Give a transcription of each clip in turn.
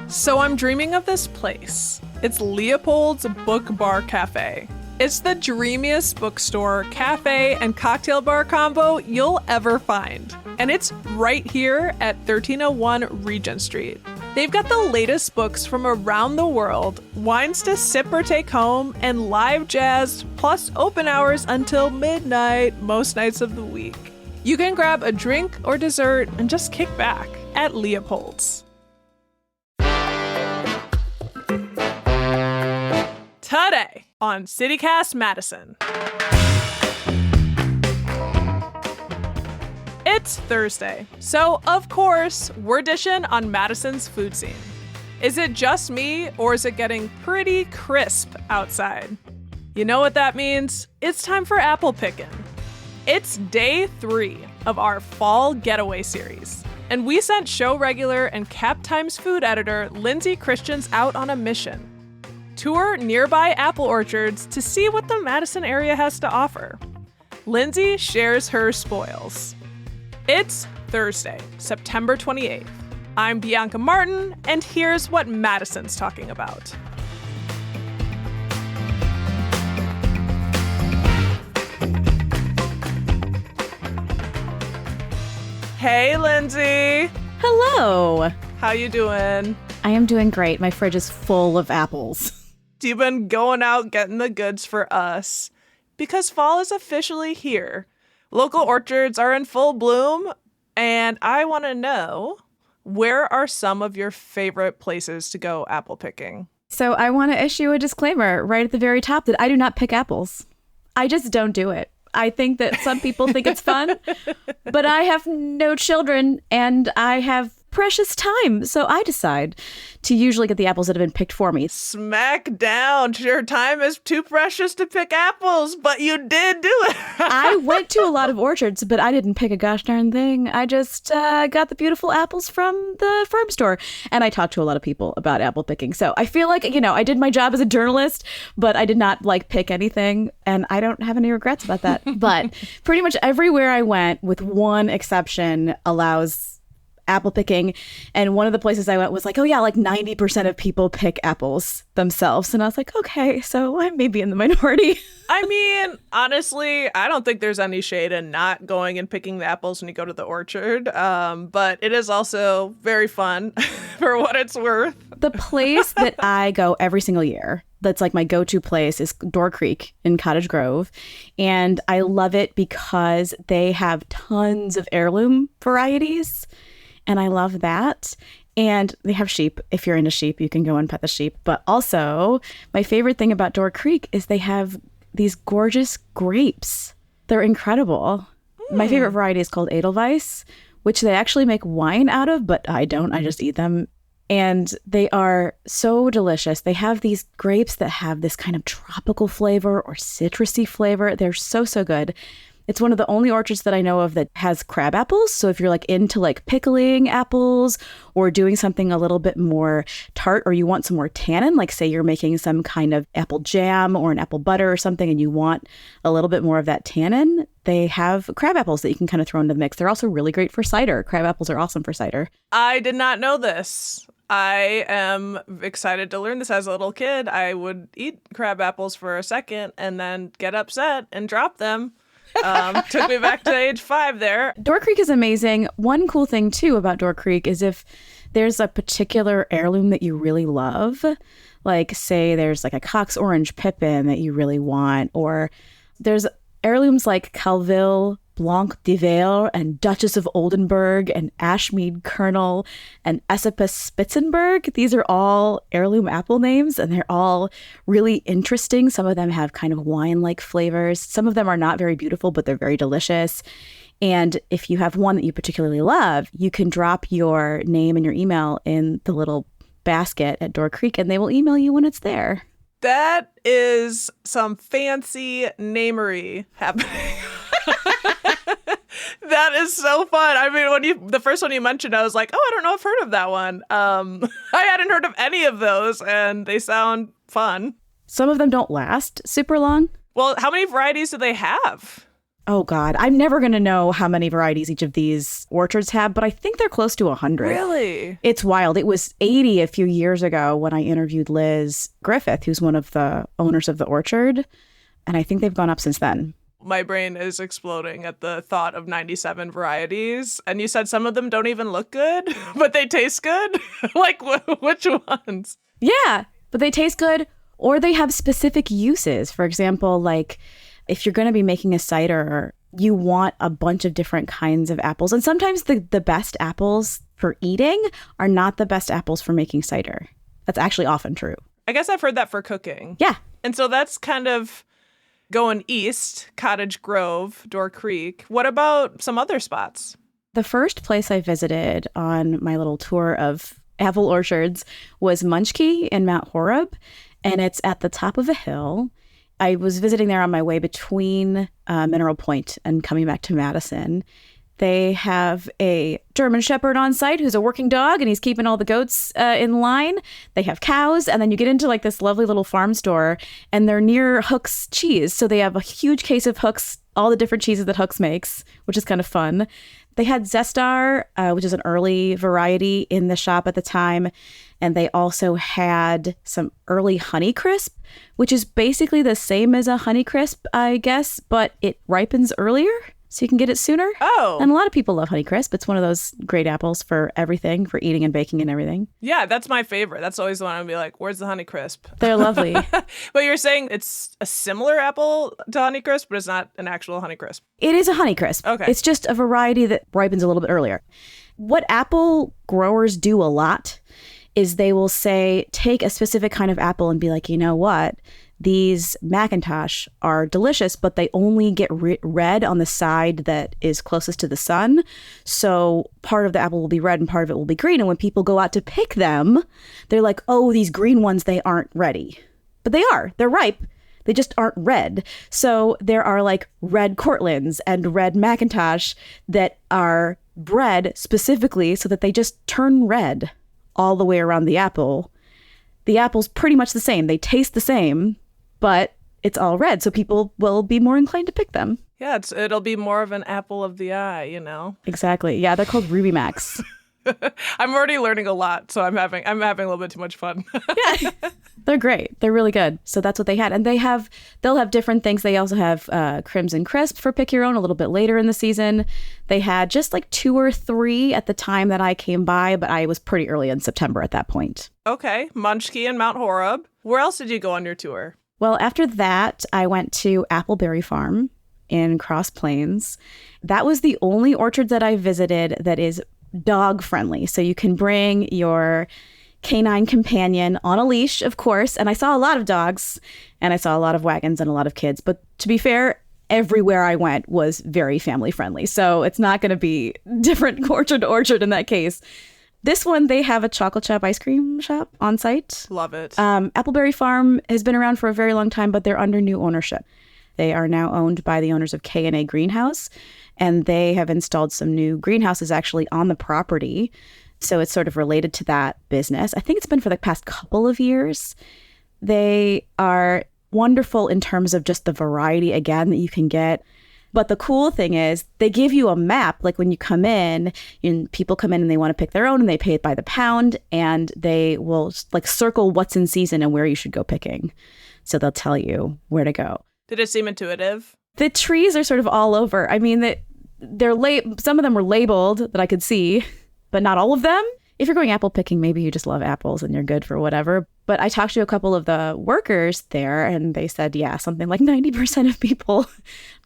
So I'm dreaming of this place. It's Leopold's Book Bar Cafe. It's the dreamiest bookstore, cafe, and cocktail bar combo you'll ever find. And it's right here at 1301 Regent Street. They've got the latest books from around the world, wines to sip or take home, and live jazz, plus open hours until midnight most nights of the week. You can grab a drink or dessert and just kick back at Leopold's. Today on CityCast Madison. It's Thursday, so of course, we're dishing on Madison's food scene. Is it just me, or is it getting pretty crisp outside? You know what that means? It's time for apple picking. It's day 3 of our fall getaway series, and we sent show regular and Cap Times food editor Lindsay Christians out on a mission. Tour nearby apple orchards to see what the Madison area has to offer. Lindsay shares her spoils. It's Thursday, September 28th. I'm Bianca Martin, and here's what Madison's talking about. Hey, Lindsay. Hello. How you doing? I am doing great. My fridge is full of apples. You've been going out getting the goods for us because fall is officially here. Local orchards are in full bloom, and I want to know, where are some of your favorite places to go apple picking? So I want to issue a disclaimer right at the very top that I do not pick apples. I just don't do it. I think that some people think it's fun, but I have no children and I have precious time. So I decide to usually get the apples that have been picked for me. Smack down. Your time is too precious to pick apples, but you did do it. I went to a lot of orchards, but I didn't pick a gosh darn thing. I just got the beautiful apples from the farm store. And I talked to a lot of people about apple picking. So I feel like, I did my job as a journalist, but I did not pick anything. And I don't have any regrets about that. But pretty much everywhere I went, with one exception, allows apple picking. And one of the places I went was 90% of people pick apples themselves. And I was like, okay, so I may be in the minority. I mean, honestly, I don't think there's any shade in not going and picking the apples when you go to the orchard. But it is also very fun for what it's worth. The place that I go every single year, that's my go-to place, is Door Creek in Cottage Grove. And I love it because they have tons of heirloom varieties. And I love that. And they have sheep. If you're into sheep, you can go and pet the sheep. But also, my favorite thing about Door Creek is they have these gorgeous grapes. They're incredible. My favorite variety is called Edelweiss, which they actually make wine out of, but I don't. I just eat them. And they are so delicious. They have these grapes that have this kind of tropical flavor or citrusy flavor. They're so, so good. It's one of the only orchards that I know of that has crab apples. So if you're into pickling apples or doing something a little bit more tart, or you want some more tannin, say you're making some kind of apple jam or an apple butter or something and you want a little bit more of that tannin, they have crab apples that you can kind of throw into the mix. They're also really great for cider. Crab apples are awesome for cider. I did not know this. I am excited to learn this. As a little kid, I would eat crab apples for a second and then get upset and drop them. Took me back to age 5 there. Door Creek is amazing. One cool thing, too, about Door Creek is if there's a particular heirloom that you really love, say there's a Cox Orange Pippin that you really want, or there's heirlooms like Calville, Blanc de Vale, and Duchess of Oldenburg, and Ashmead Kernel, and Esopus Spitzenberg. These are all heirloom apple names, and they're all really interesting. Some of them have kind of wine-like flavors. Some of them are not very beautiful, but they're very delicious. And if you have one that you particularly love, you can drop your name and your email in the little basket at Door Creek, and they will email you when it's there. That is some fancy namery happening. That is so fun. I mean, the first one you mentioned, I was like, oh, I don't know, I've heard of that one. I hadn't heard of any of those, and they sound fun. Some of them don't last super long. Well, how many varieties do they have? Oh, God. I'm never going to know how many varieties each of these orchards have, but I think they're close to 100. Really? It's wild. It was 80 a few years ago when I interviewed Liz Griffith, who's one of the owners of the orchard. And I think they've gone up since then. My brain is exploding at the thought of 97 varieties. And you said some of them don't even look good, but they taste good? Like, which ones? Yeah, but they taste good, or they have specific uses. For example, like if you're going to be making a cider, you want a bunch of different kinds of apples. And sometimes the best apples for eating are not the best apples for making cider. That's actually often true. I guess I've heard that for cooking. Yeah. And so that's kind of going east, Cottage Grove, Door Creek. What about some other spots? The first place I visited on my little tour of apple orchards was Munchke in Mount Horeb, and it's at the top of a hill. I was visiting there on my way between Mineral Point and coming back to Madison. They have a German Shepherd on site who's a working dog, and he's keeping all the goats in line. They have cows, and then you get into like this lovely little farm store, and they're near Hook's cheese. So they have a huge case of Hook's, all the different cheeses that Hook's makes, which is kind of fun. They had Zestar, which is an early variety in the shop at the time. And they also had some early Honeycrisp, which is basically the same as a Honeycrisp, I guess, but it ripens earlier, so you can get it sooner. Oh. And a lot of people love Honeycrisp. It's one of those great apples for everything, for eating and baking and everything. Yeah, that's my favorite. That's always the one I'd be like, where's the Honeycrisp? They're lovely. But you're saying it's a similar apple to Honeycrisp, but it's not an actual Honeycrisp. It is a Honeycrisp. Okay. It's just a variety that ripens a little bit earlier. What apple growers do a lot is they will say, take a specific kind of apple and be like, you know what? These Macintosh are delicious, but they only get red on the side that is closest to the sun. So part of the apple will be red and part of it will be green. And when people go out to pick them, they're like, oh, these green ones, they aren't ready. But they are. They're ripe. They just aren't red. So there are like red Cortlands and red Macintosh that are bred specifically so that they just turn red all the way around the apple. The apple's pretty much the same. They taste the same, but it's all red, so people will be more inclined to pick them. Yeah, it'll be more of an apple of the eye, you know? Exactly. Yeah, they're called Ruby Max. I'm already learning a lot, so I'm having a little bit too much fun. Yeah. They're great. They're really good. So that's what they had. And they'll have different things. They also have Crimson Crisp for pick your own a little bit later in the season. They had just like 2 or 3 at the time that I came by, but I was pretty early in September at that point. Okay. Munchke and Mount Horeb. Where else did you go on your tour? Well, after that, I went to Appleberry Farm in Cross Plains. That was the only orchard that I visited that is dog friendly. So you can bring your canine companion on a leash, of course. And I saw a lot of dogs and I saw a lot of wagons and a lot of kids. But to be fair, everywhere I went was very family friendly. So it's not going to be different orchard to orchard in that case. This one, they have a chocolate chip ice cream shop on site. Love it. Appleberry Farm has been around for a very long time, but they're under new ownership. They are now owned by the owners of K&A Greenhouse, and they have installed some new greenhouses actually on the property. So it's sort of related to that business. I think it's been for the past couple of years. They are wonderful in terms of just the variety, again, that you can get. But the cool thing is they give you a map. Like when you come in, people come in and they want to pick their own and they pay it by the pound, and they will like circle what's in season and where you should go picking. So they'll tell you where to go. Did it seem intuitive? The trees are sort of all over. I mean, some of them were labeled that I could see, but not all of them. If you're going apple picking, maybe you just love apples and you're good for whatever. But I talked to a couple of the workers there and they said, yeah, something like 90% of people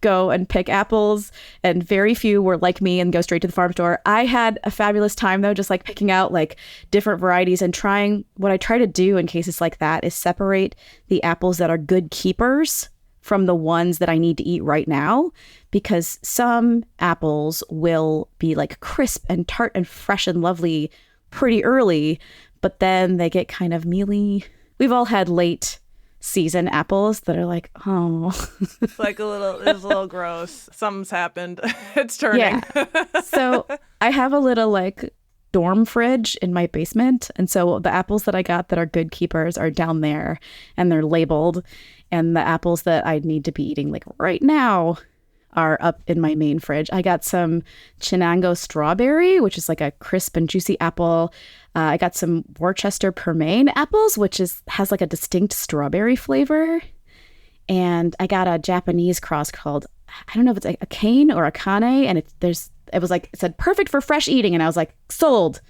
go and pick apples and very few were like me and go straight to the farm store. I had a fabulous time though, just like picking out like different varieties and trying. What I try to do in cases like that is separate the apples that are good keepers from the ones that I need to eat right now, because some apples will be like crisp and tart and fresh and lovely pretty early, but then they get kind of mealy. We've all had late season apples that are like, oh. It's like it's a little gross. Something's happened. It's turning. Yeah. So I have a little like dorm fridge in my basement. And so the apples that I got that are good keepers are down there and they're labeled. And the apples that I need to be eating like right now are up in my main fridge. I got some Chenango strawberry, which is like a crisp and juicy apple. I got some Worcester Pearmain apples, which has like a distinct strawberry flavor. And I got a Japanese cross called, I don't know if it's a cane or a kane, and it said perfect for fresh eating, and I was like, sold.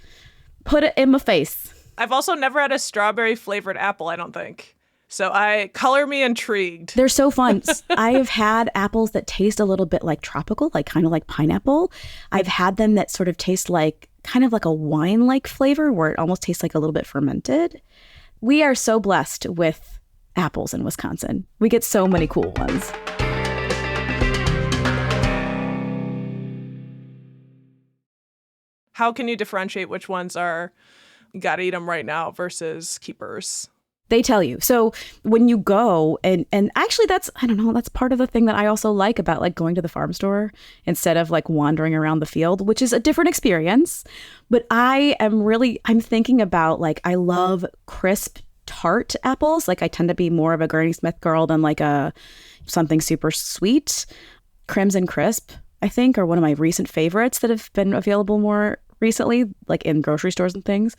Put it in my face. I've also never had a strawberry flavored apple, I don't think. So color me intrigued. They're so fun. I have had apples that taste a little bit like tropical, like kind of like pineapple. I've had them that sort of taste like kind of like a wine-like flavor where it almost tastes like a little bit fermented. We are so blessed with apples in Wisconsin. We get so many cool ones. How can you differentiate which ones are gotta eat them right now versus keepers? They tell you. So when you go and actually that's part of the thing that I also like about like going to the farm store instead of like wandering around the field, which is a different experience. But I'm thinking about like, I love crisp tart apples. Like I tend to be more of a Granny Smith girl than like something super sweet. Crimson Crisp, I think, are one of my recent favorites that have been available more recently, like in grocery stores and things.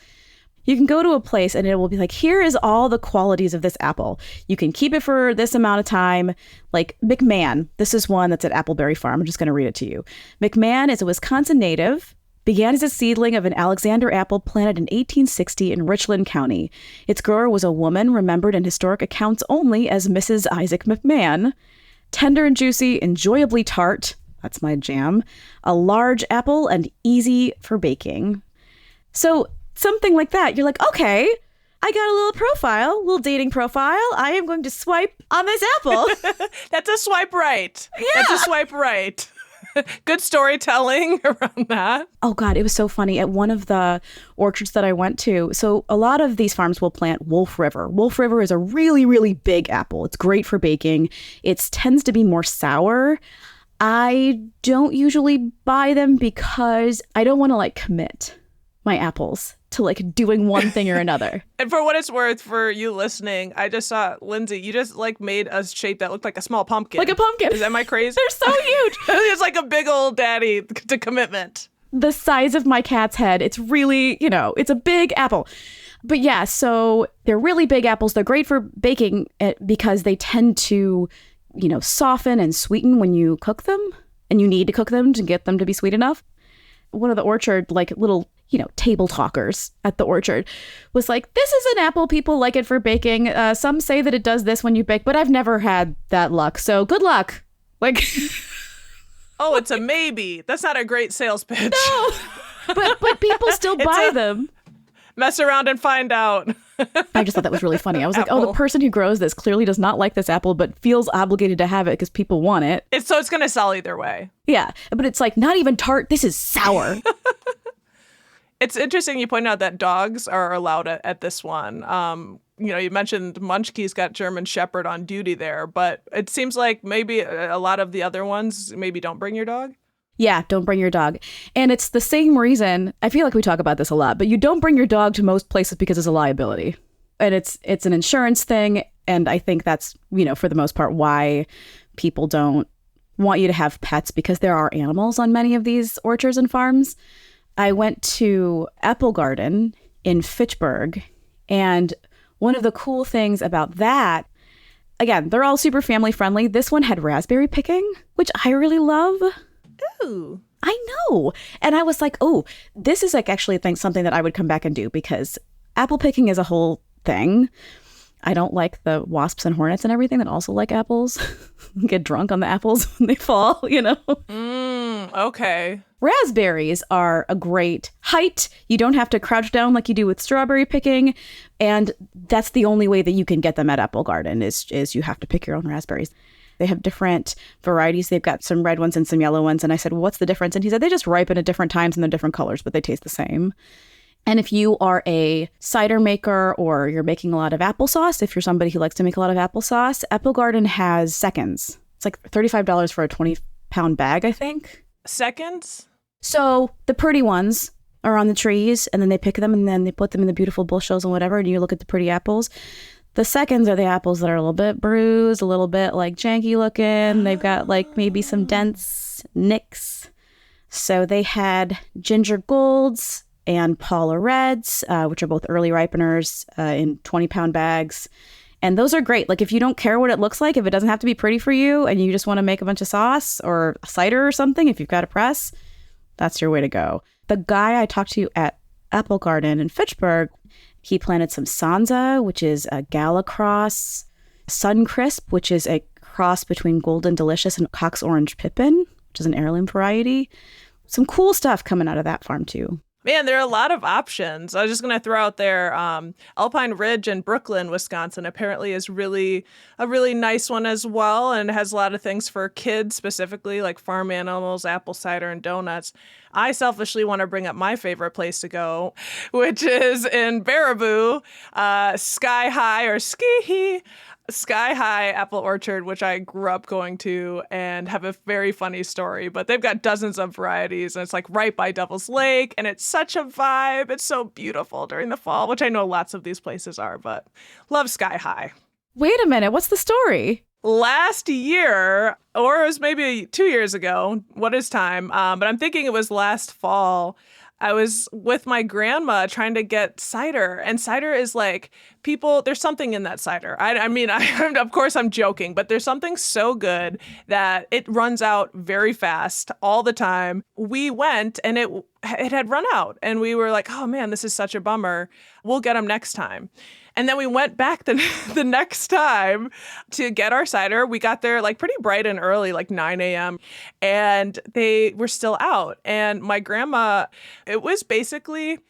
You can go to a place and it will be like, here is all the qualities of this apple. You can keep it for this amount of time. Like McMahon, this is one that's at Appleberry Farm. I'm just going to read it to you. McMahon is a Wisconsin native, began as a seedling of an Alexander apple planted in 1860 in Richland County. Its grower was a woman remembered in historic accounts only as Mrs. Isaac McMahon. Tender and juicy, enjoyably tart. That's my jam. A large apple and easy for baking. So something like that. You're like, okay, I got a little dating profile. I am going to swipe on this apple. That's a swipe right. Yeah. That's a swipe right. Good storytelling around that. Oh, God, it was so funny. At one of the orchards that I went to, so a lot of these farms will plant Wolf River. Wolf River is a really, really big apple. It's great for baking. It tends to be more sour. I don't usually buy them because I don't want to like commit my apples to like doing one thing or another. And for what it's worth, for you listening, I just saw Lindsay, you just like made a shape that looked like a small pumpkin. Like a pumpkin. Am I crazy? They're so huge. It's like a big old daddy to commitment. The size of my cat's head. It's really, it's a big apple. But yeah, so they're really big apples. They're great for baking because they tend to, soften and sweeten when you cook them. And you need to cook them to get them to be sweet enough. One of the orchard, like little, table talkers at the orchard was like, this is an apple. People like it for baking. Some say that it does this when you bake, but I've never had that luck. So good luck. Like, oh, it's a maybe. That's not a great sales pitch. No, but people still buy them. Mess around and find out. I just thought that was really funny. I was like, oh, the person who grows this clearly does not like this apple, but feels obligated to have it because people want it. It's going to sell either way. Yeah, but it's like not even tart. This is sour. It's interesting you point out that dogs are allowed at this one. You mentioned Munchkie's got German Shepherd on duty there, but it seems like maybe a lot of the other ones maybe don't bring your dog. Yeah, don't bring your dog. And it's the same reason, I feel like we talk about this a lot, but you don't bring your dog to most places because it's a liability. And it's an insurance thing. And I think that's, for the most part, why people don't want you to have pets, because there are animals on many of these orchards and farms. I went to Apple Garden in Fitchburg, and one of the cool things about that, again, they're all super family friendly. This one had raspberry picking, which I really love. Ooh. I know. And I was like, oh, this is like actually something that I would come back and do, because apple picking is a whole thing. I don't like the wasps and hornets and everything that also like apples. Get drunk on the apples when they fall, Okay. Raspberries are a great height. You don't have to crouch down like you do with strawberry picking. And that's the only way that you can get them at Apple Garden is you have to pick your own raspberries. They have different varieties. They've got some red ones and some yellow ones. And I said, well, what's the difference? And he said, they just ripen at different times and they're different colors, but they taste the same. And if you are a cider maker or you're making a lot of applesauce, if you're somebody who likes to make a lot of applesauce, Apple Garden has seconds. It's like $35 for a 20-pound bag, I think. Seconds? So the pretty ones are on the trees, and then they pick them, and then they put them in the beautiful bushels and whatever, and you look at the pretty apples. The seconds are the apples that are a little bit bruised, a little bit like janky looking. They've got like maybe some dents, nicks. So they had ginger golds and Paula reds, which are both early ripeners in 20-pound bags. And those are great. Like if you don't care what it looks like, if it doesn't have to be pretty for you and you just want to make a bunch of sauce or cider or something, if you've got a press, that's your way to go. The guy I talked to at Apple Garden in Fitchburg, he planted some Sansa, which is a Gala cross, Suncrisp, which is a cross between Golden Delicious and Cox Orange Pippin, which is an heirloom variety. Some cool stuff coming out of that farm too. Man, there are a lot of options. I was just going to throw out there, Alpine Ridge in Brooklyn, Wisconsin, apparently is a really nice one as well, and has a lot of things for kids specifically, like farm animals, apple cider, and donuts. I selfishly want to bring up my favorite place to go, which is in Baraboo, Sky High or Ski Sky High Apple Orchard, which I grew up going to and have a very funny story. But they've got dozens of varieties, and it's like right by Devil's Lake, and it's such a vibe. It's so beautiful during the fall, which I know lots of these places are, but love Sky High. Wait a minute, what's the story? Last year, or it was maybe 2 years ago, what is time? But I'm thinking it was last fall. I was with my grandma trying to get cider, and cider is like there's something in that cider. I mean, of course I'm joking, but there's something so good that it runs out very fast all the time. We went and it had run out, and we were like, oh man, this is such a bummer. We'll get them next time. And then we went back the next time to get our cider. We got there like pretty bright and early, like 9 a.m. And they were still out. And my grandma, it was basically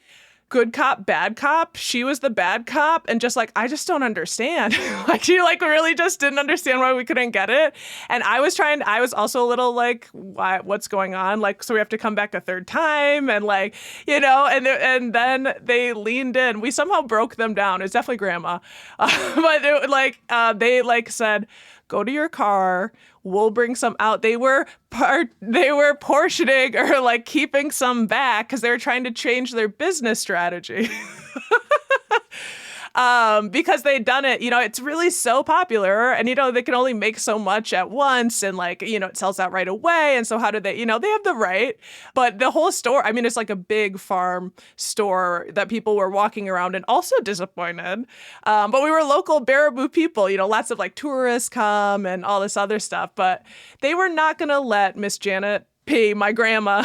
good cop, bad cop. She was the bad cop, and just like, I just don't understand. Like she like really just didn't understand why we couldn't get it. And I was also a little like, what's going on? Like, so we have to come back a third time, and like, and then they leaned in. We somehow broke them down. It was definitely grandma. But they like said, go to your car. We'll bring some out. They were portioning or like keeping some back because they were trying to change their business strategy. Because they'd done it, it's really so popular, and, they can only make so much at once, and like, it sells out right away. And so how do they, they have the right, but the whole store, I mean, it's like a big farm store that people were walking around and also disappointed. But we were local Baraboo people, lots of like tourists come and all this other stuff, but they were not going to let Miss Janet P, my grandma,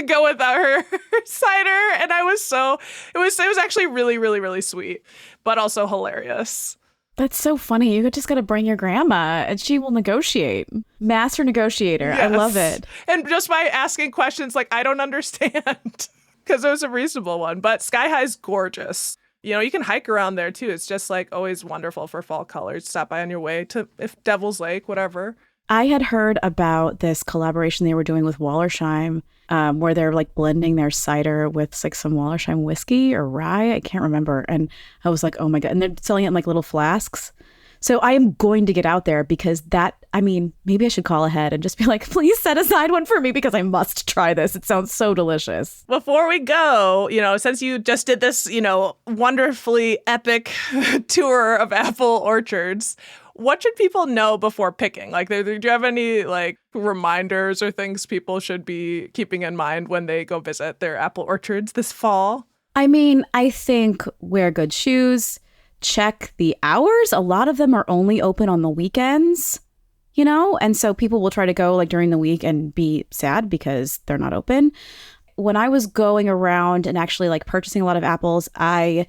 go without her cider. And it was actually really, really, really sweet, but also hilarious. That's so funny. You just got to bring your grandma and she will negotiate. Master negotiator. Yes. I love it. And just by asking questions like, I don't understand, because it was a reasonable one. But Sky High's gorgeous. You can hike around there too. It's just like always wonderful for fall colors. Stop by on your way to Devil's Lake, whatever. I had heard about this collaboration they were doing with Wallersheim, where they're like blending their cider with like some Wallersheim whiskey or rye. I can't remember. And I was like, oh my God. And they're selling it in like little flasks. So I am going to get out there because maybe I should call ahead and just be like, please set aside one for me because I must try this. It sounds so delicious. Before we go, since you just did this, wonderfully epic tour of apple orchards, what should people know before picking? Like, do you have any like reminders or things people should be keeping in mind when they go visit their apple orchards this fall? I mean, I think wear good shoes, check the hours. A lot of them are only open on the weekends, and so people will try to go like during the week and be sad because they're not open. When I was going around and actually like purchasing a lot of apples, I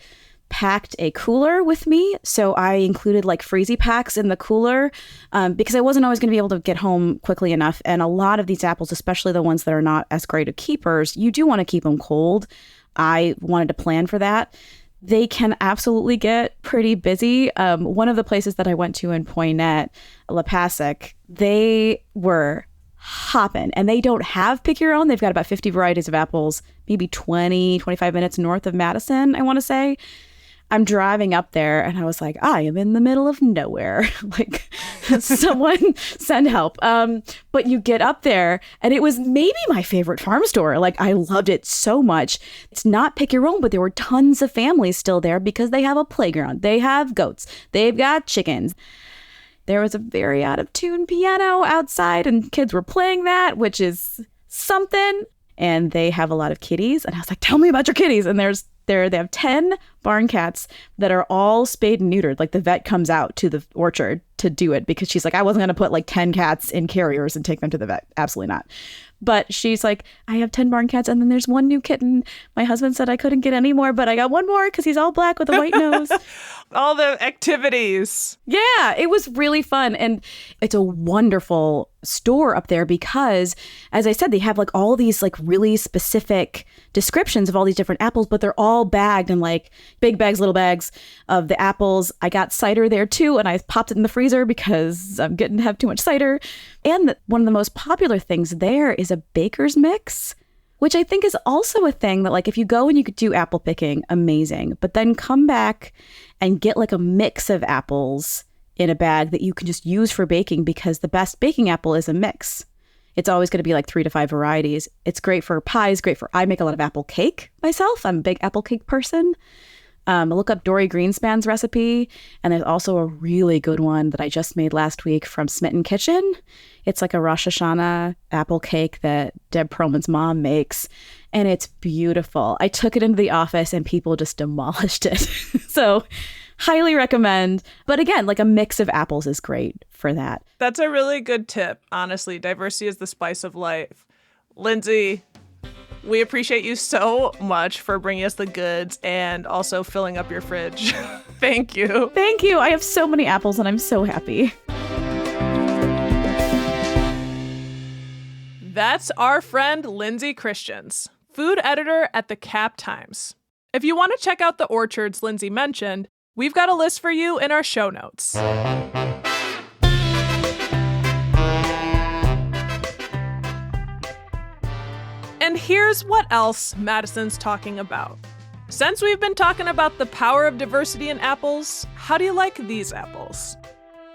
packed a cooler with me. So I included like freezy packs in the cooler because I wasn't always going to be able to get home quickly enough. And a lot of these apples, especially the ones that are not as great of keepers, you do want to keep them cold. I wanted to plan for that. They can absolutely get pretty busy. One of the places that I went to in Poynette, La Pasek, they were hopping, and they don't have pick your own. They've got about 50 varieties of apples, maybe 20, 25 minutes north of Madison, I want to say. I'm driving up there and I was like, I am in the middle of nowhere. Like, someone send help. But you get up there and it was maybe my favorite farm store. Like, I loved it so much. It's not pick your own, but there were tons of families still there because they have a playground. They have goats. They've got chickens. There was a very out of tune piano outside and kids were playing that, which is something. And they have a lot of kitties. And I was like, tell me about your kitties. And they have 10 barn cats that are all spayed and neutered. Like, the vet comes out to the orchard to do it because she's like, I wasn't going to put like 10 cats in carriers and take them to the vet. Absolutely not. But she's like, I have 10 barn cats and then there's one new kitten. My husband said I couldn't get any more, but I got one more because he's all black with a white nose. All the activities. Yeah, it was really fun. And it's a wonderful store up there because, as I said, they have like all these like really specific descriptions of all these different apples, but they're all bagged in like big bags, little bags of the apples. I got cider there too, and I popped it in the freezer because I'm getting to have too much cider. And one of the most popular things there is a baker's mix, which I think is also a thing that, like, if you go and you could do apple picking, amazing, but then come back and get like a mix of apples in a bag that you can just use for baking, because the best baking apple is a mix. It's always going to be like 3 to 5 varieties. It's great for pies, I make a lot of apple cake myself. I'm a big apple cake person. I look up Dory Greenspan's recipe, and there's also a really good one that I just made last week from Smitten Kitchen. It's like a Rosh Hashanah apple cake that Deb Perlman's mom makes, and it's beautiful. I took it into the office and people just demolished it. So highly recommend. But again, like, a mix of apples is great for that. That's a really good tip. Honestly, diversity is the spice of life. Lindsay, we appreciate you so much for bringing us the goods and also filling up your fridge. Thank you. Thank you. I have so many apples and I'm so happy. That's our friend Lindsay Christians, food editor at the Cap Times. If you want to check out the orchards Lindsay mentioned, we've got a list for you in our show notes. And here's what else Madison's talking about. Since we've been talking about the power of diversity in apples, how do you like these apples?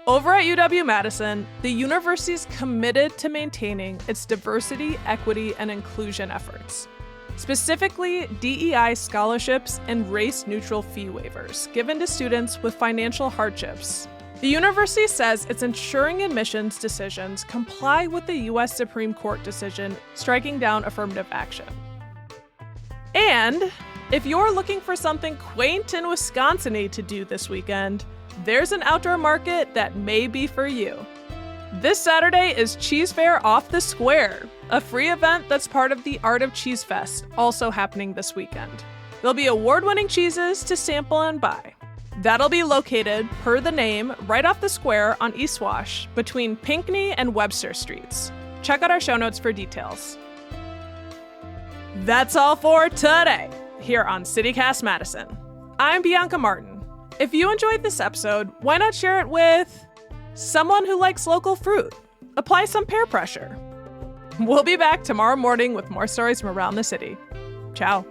Over at UW-Madison, the university's committed to maintaining its diversity, equity, and inclusion efforts. Specifically, DEI scholarships and race-neutral fee waivers given to students with financial hardships. The university says it's ensuring admissions decisions comply with the U.S. Supreme Court decision striking down affirmative action. And if you're looking for something quaint and Wisconsin-y to do this weekend, there's an outdoor market that may be for you. This Saturday is Cheese Fair Off the Square, a free event that's part of the Art of Cheese Fest, also happening this weekend. There'll be award-winning cheeses to sample and buy. That'll be located, per the name, right off the square on East Wash, between Pinckney and Webster Streets. Check out our show notes for details. That's all for today, here on CityCast Madison. I'm Bianca Martin. If you enjoyed this episode, why not share it with someone who likes local fruit? Apply some peer pressure. We'll be back tomorrow morning with more stories from around the city. Ciao.